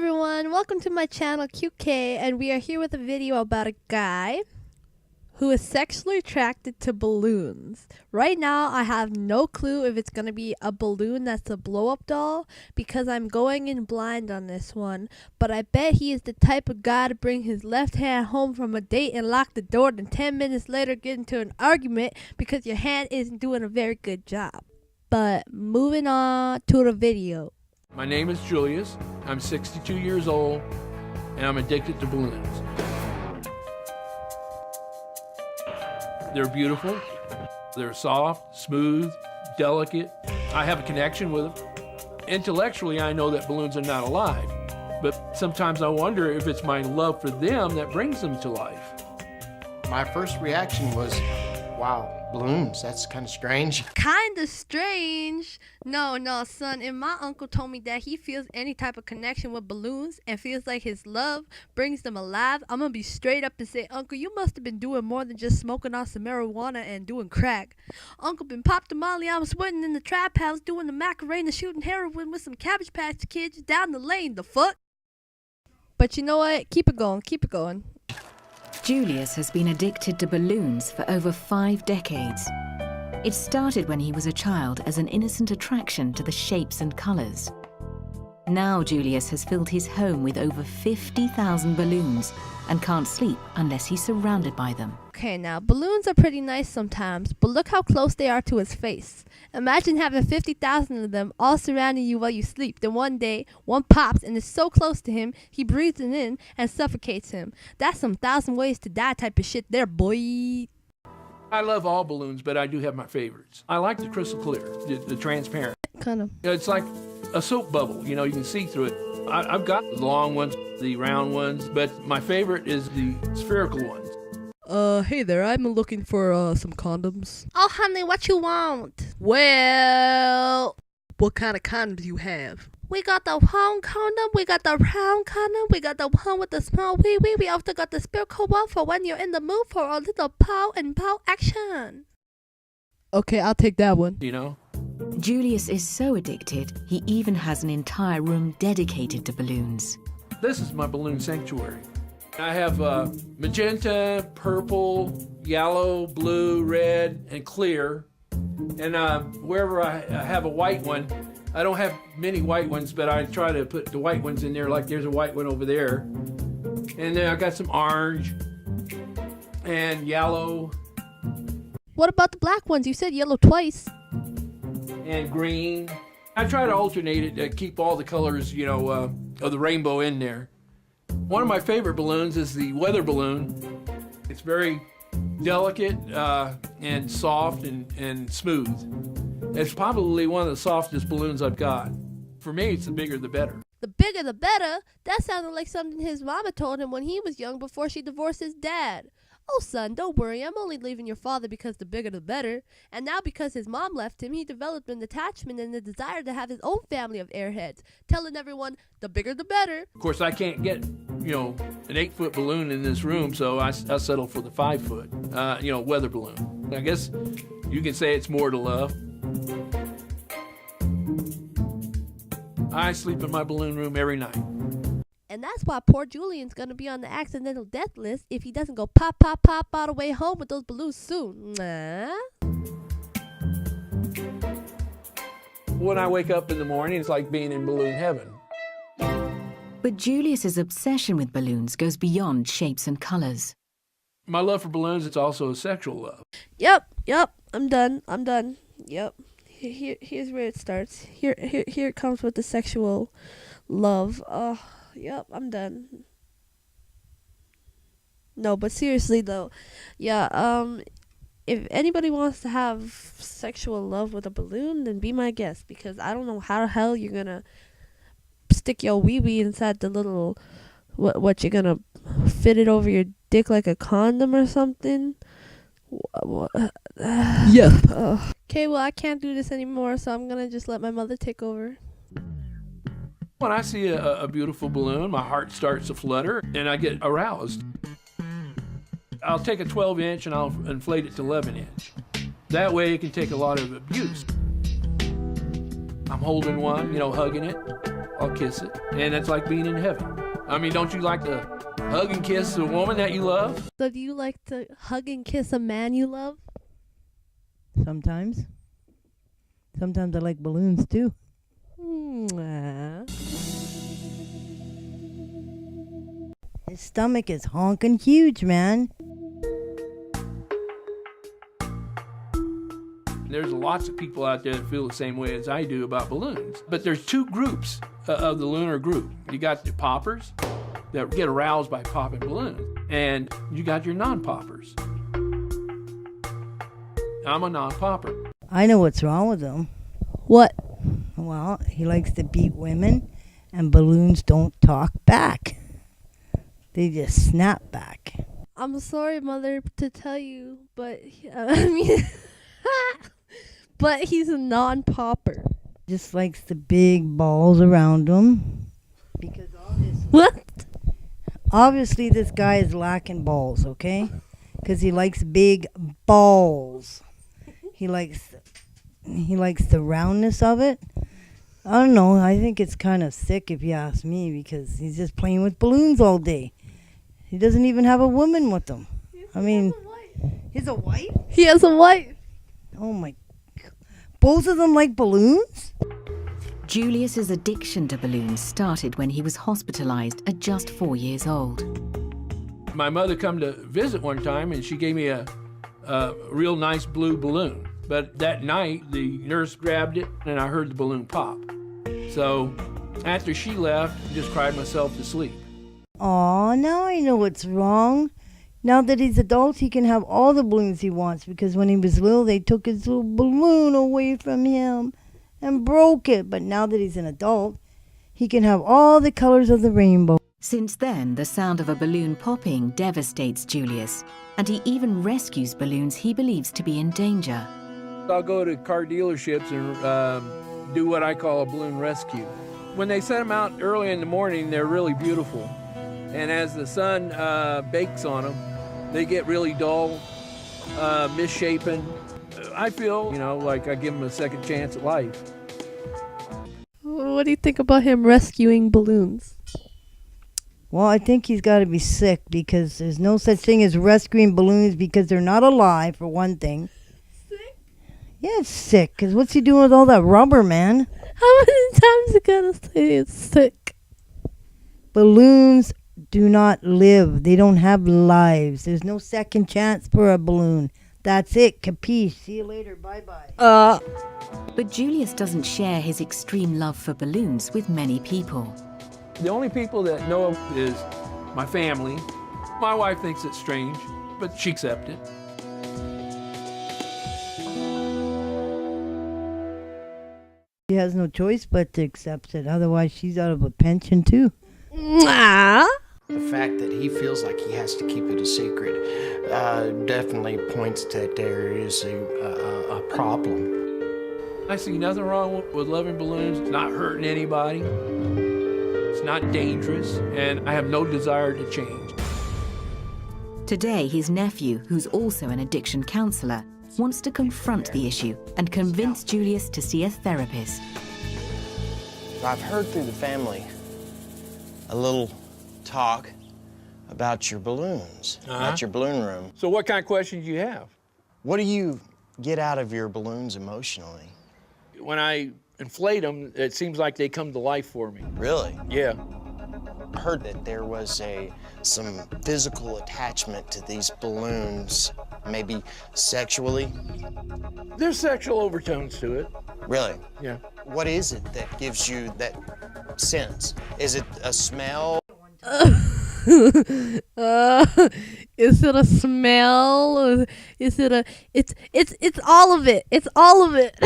everyone, welcome to my channel QK, and we are here with a video about a guy who is sexually attracted to balloons. Right now I have no clue if it's gonna be a balloon that's a blow-up doll because I'm going in blind on this one, but I bet he is the type of guy to bring his left hand home from a date and lock the door, then 10 minutes later get into an argument because your hand isn't doing a very good job. But moving on to the video. My name is Julius, I'm 62 years old, and I'm addicted to balloons. They're beautiful, they're soft, smooth, delicate. I have a connection with them. Intellectually, I know that balloons are not alive, but sometimes I wonder if it's my love for them that brings them to life. My first reaction was, wow, balloons, that's kind of strange. Kinda strange? No, son. If my uncle told me that he feels any type of connection with balloons and feels like his love brings them alive, I'm gonna be straight up and say, Uncle, you must have been doing more than just smoking on some marijuana and doing crack. Uncle been popped the molly, I was sweating in the trap house doing the Macarena, shooting heroin with some Cabbage Patch Kids down the lane, the fuck? But you know what? Keep it going. Julius has been addicted to balloons for over 5 decades. It started when he was a child as an innocent attraction to the shapes and colours. Now Julius has filled his home with over 50,000 balloons and can't sleep unless he's surrounded by them. Okay, now, balloons are pretty nice sometimes, but look how close they are to his face. Imagine having 50,000 of them all surrounding you while you sleep. Then one day, one pops and is so close to him, he breathes it in and suffocates him. That's some 1,000 ways to die type of shit there, boy. I love all balloons, but I do have my favorites. I like the crystal clear, the transparent. Kind of. It's like a soap bubble, you can see through it. I've got the long ones, the round ones, but my favorite is the spherical ones. Hey there, I'm looking for, some condoms. Oh, honey, what you want? Well, what kind of condoms you have? We got the round condom, we got the round condom, we got the one with the small wee-wee. We also got the spherical one for when you're in the mood for a little pow and pow action. Okay, I'll take that one. Julius is so addicted, he even has an entire room dedicated to balloons. This is my balloon sanctuary. I have magenta, purple, yellow, blue, red, and clear. And wherever I have a white one, I don't have many white ones, but I try to put the white ones in there, like there's a white one over there. And then I got some orange and yellow. What about the black ones? You said yellow twice. And green. I try to alternate it to keep all the colors, of the rainbow in there. One of my favorite balloons is the weather balloon. It's very delicate and soft and smooth. It's probably one of the softest balloons I've got. For me, it's the bigger the better. The bigger the better? That sounded like something his mama told him when he was young before she divorced his dad. Oh, son, don't worry. I'm only leaving your father because the bigger the better. And now because his mom left him, he developed an attachment and a desire to have his own family of airheads, telling everyone, the bigger the better. Of course, I can't get, an 8-foot balloon in this room, so I settle for the 5-foot, weather balloon. I guess you can say it's more to love. I sleep in my balloon room every night. And that's why poor Julian's gonna be on the accidental death list if he doesn't go pop, pop, pop all the way home with those balloons soon. Nah. When I wake up in the morning, it's like being in balloon heaven. But Julius's obsession with balloons goes beyond shapes and colours. My love for balloons, it's also a sexual love. Yep, I'm done. Yep. Here's where it starts. Here it comes with the sexual love. Yep, I'm done. No, but seriously though, if anybody wants to have sexual love with a balloon, then be my guest, because I don't know how the hell you're gonna stick your wee-wee inside the little, what you're gonna fit it over your dick like a condom or something? Yeah. Okay, well, I can't do this anymore, so I'm gonna just let my mother take over. When I see a beautiful balloon, my heart starts to flutter and I get aroused. I'll take a 12-inch and I'll inflate it to 11-inch. That way it can take a lot of abuse. I'm holding one, hugging it. I'll kiss it. And it's like being in heaven. I mean, don't you like to hug and kiss a woman that you love? So do you like to hug and kiss a man you love? Sometimes. Sometimes I like balloons too. Mwah. His stomach is honking huge, man. There's lots of people out there that feel the same way as I do about balloons. But there's two groups of the lunar group. You got the poppers that get aroused by popping balloons, and you got your non-poppers. I'm a non-popper. I know what's wrong with him. What? Well, he likes to beat women, and balloons don't talk back. They just snap back. I'm sorry, mother, to tell you, but I mean, but he's a non-popper. Just likes the big balls around him. Because What? obviously this guy is lacking balls, okay? Because he likes big balls. He likes the roundness of it. I don't know. I think it's kind of sick if you ask me, because he's just playing with balloons all day. He doesn't even have a woman with him. I mean, he's a wife? He has a wife. Oh my God. Both of them like balloons? Julius's addiction to balloons started when he was hospitalized at just 4 years old. My mother come to visit one time, and she gave me a real nice blue balloon. But that night, the nurse grabbed it, and I heard the balloon pop. So after she left, I just cried myself to sleep. Aw, now I know what's wrong. Now that he's adult, he can have all the balloons he wants, because when he was little, they took his little balloon away from him and broke it. But now that he's an adult, he can have all the colors of the rainbow. Since then, the sound of a balloon popping devastates Julius, and he even rescues balloons he believes to be in danger. I'll go to car dealerships and do what I call a balloon rescue. When they set them out early in the morning, they're really beautiful. And as the sun bakes on them, they get really dull, misshapen. I feel, like I give them a second chance at life. What do you think about him rescuing balloons? Well, I think he's got to be sick, because there's no such thing as rescuing balloons, because they're not alive, for one thing. Sick? Yeah, it's sick, because what's he doing with all that rubber, man? How many times you gotta say it's sick? Balloons do not live. They don't have lives. There's no second chance for a balloon. That's it. Capiche. See you later. Bye-bye. But Julius doesn't share his extreme love for balloons with many people. The only people that know him is my family. My wife thinks it's strange, but she accepts it. She has no choice but to accept it. Otherwise, she's out of a pension, too. Mwah. The fact that he feels like he has to keep it a secret definitely points that there is a problem. I see nothing wrong with loving balloons. It's not hurting anybody. It's not dangerous, and I have no desire to change. Today, his nephew, who's also an addiction counselor, wants to confront the issue and convince Julius to see a therapist. I've heard through the family a little talk about your balloons, about your balloon room. So what kind of questions do you have? What do you get out of your balloons emotionally? When I inflate them, it seems like they come to life for me. Really? Yeah. I heard that there was some physical attachment to these balloons, maybe sexually. There's sexual overtones to it. Really? Yeah. What is it that gives you that sense? Is it a smell? Is it a smell? Or is it a? It's all of it. It's all of it.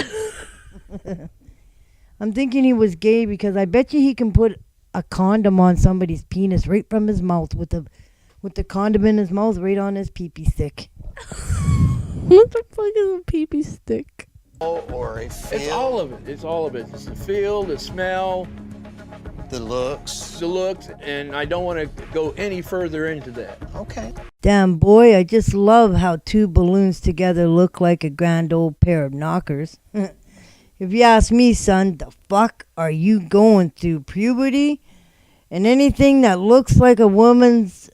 I'm thinking he was gay, because I bet you he can put a condom on somebody's penis right from his mouth, with the condom in his mouth right on his pee-pee stick. What the fuck is a pee-pee stick? Or a feel? It's all of it. It's all of it. It's the feel, the smell, The looks? the looks, and I don't want to go any further into that. Okay. Damn, boy, I just love how two balloons together look like a grand old pair of knockers. If you ask me, son, the fuck are you going through? Puberty? And anything that looks like a woman's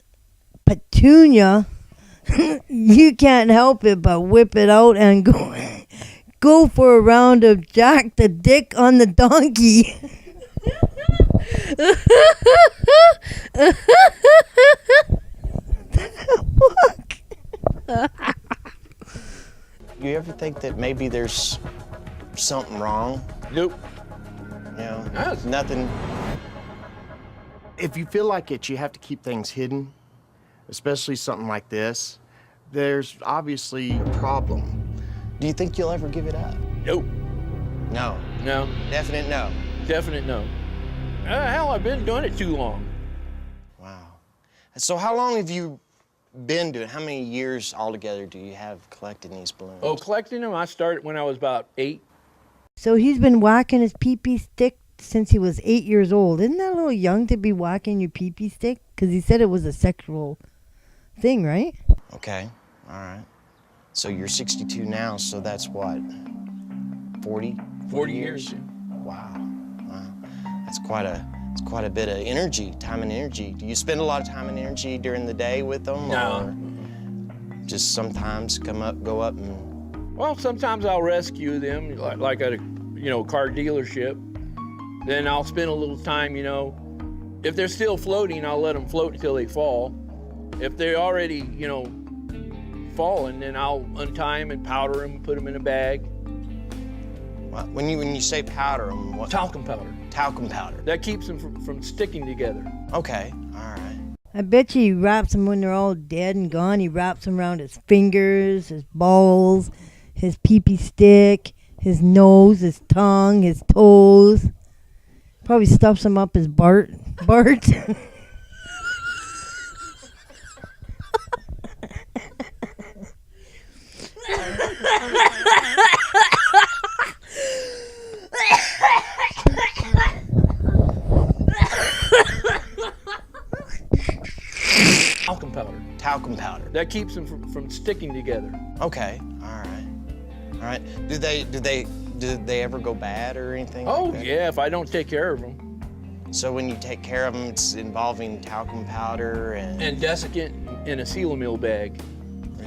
petunia, you can't help it but whip it out and go for a round of Jack the Dick on the donkey. You ever think that maybe there's something wrong? Nope. You know, Yes. nothing. If you feel like it, you have to keep things hidden, especially something like this. There's obviously a problem. Do you think you'll ever give it up? Nope. No. No. Definite no. Definite no. Hell, I've been doing it too long. Wow. So how long have you been doing? How many years altogether do you have collecting these balloons? Oh, collecting them, I started when I was about 8. So he's been whacking his pee-pee stick since he was 8 years old. Isn't that a little young to be whacking your pee-pee stick? Because he said it was a sexual thing, right? Okay. All right. So you're 62 now, so that's what? 40? 40 years. Wow. Wow. That's quite a bit of energy, time and energy. Do you spend a lot of time and energy during the day with them? No. Or just sometimes go up and... Well, sometimes I'll rescue them, like at a, car dealership. Then I'll spend a little time, if they're still floating, I'll let them float until they fall. If they're already, falling, then I'll untie them and powder them, put them in a bag. Well, when you say powder them, what? Talcum powder. Talcum powder. That keeps them from sticking together. Okay. All right. I bet you he wraps them when they're all dead and gone. He wraps them around his fingers, his balls, his pee-pee stick, his nose, his tongue, his toes. Probably stuffs them up his Bart. Talcum powder. Talcum powder. That keeps them from sticking together. Okay. All right. All right. Do they ever go bad or anything? Oh, like that? yeah, if I don't take care of them. So when you take care of them, it's involving talcum powder and... And desiccant in a Sealamil bag.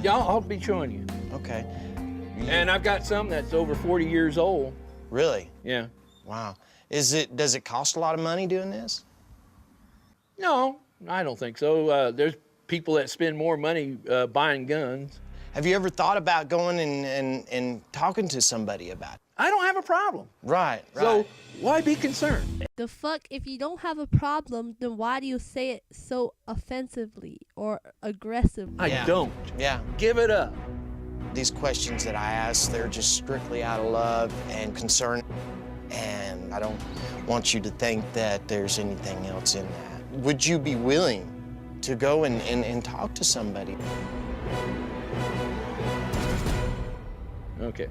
Yeah, I'll be showing you. Okay. And I've got some that's over 40 years old. Really? Yeah. Wow. Does it cost a lot of money doing this? No, I don't think so. There's people that spend more money buying guns. Have you ever thought about going and talking to somebody about it? I don't have a problem. Right. So why be concerned? The fuck? If you don't have a problem, then why do you say it so offensively or aggressively? I don't. Yeah. Give it up. These questions that I ask, they're just strictly out of love and concern. And I don't want you to think that there's anything else in that. Would you be willing to go and talk to somebody? Okay.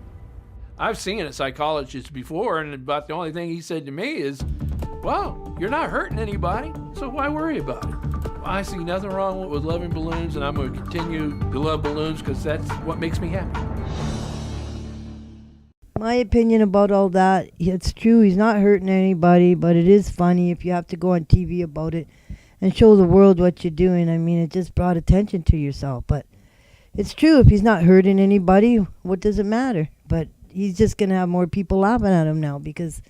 I've seen a psychologist before, and about the only thing he said to me is, well, you're not hurting anybody, so why worry about it? I see nothing wrong with loving balloons, and I'm going to continue to love balloons because that's what makes me happy. My opinion about all that, it's true, he's not hurting anybody, but it is funny if you have to go on TV about it and show the world what you're doing. I mean, it just brought attention to yourself, but it's true, if he's not hurting anybody, what does it matter? But he's just going to have more people laughing at him now because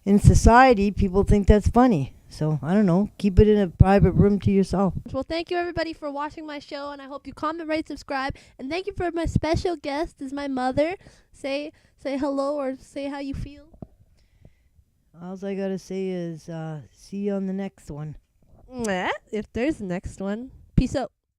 in society, people think that's funny. So, I don't know, keep it in a private room to yourself. Well, thank you everybody for watching my show, and I hope you comment, rate, subscribe, and thank you for my special guest is my mother. Say hello or say how you feel. All I got to say is see you on the next one. If there's a next one. Peace out.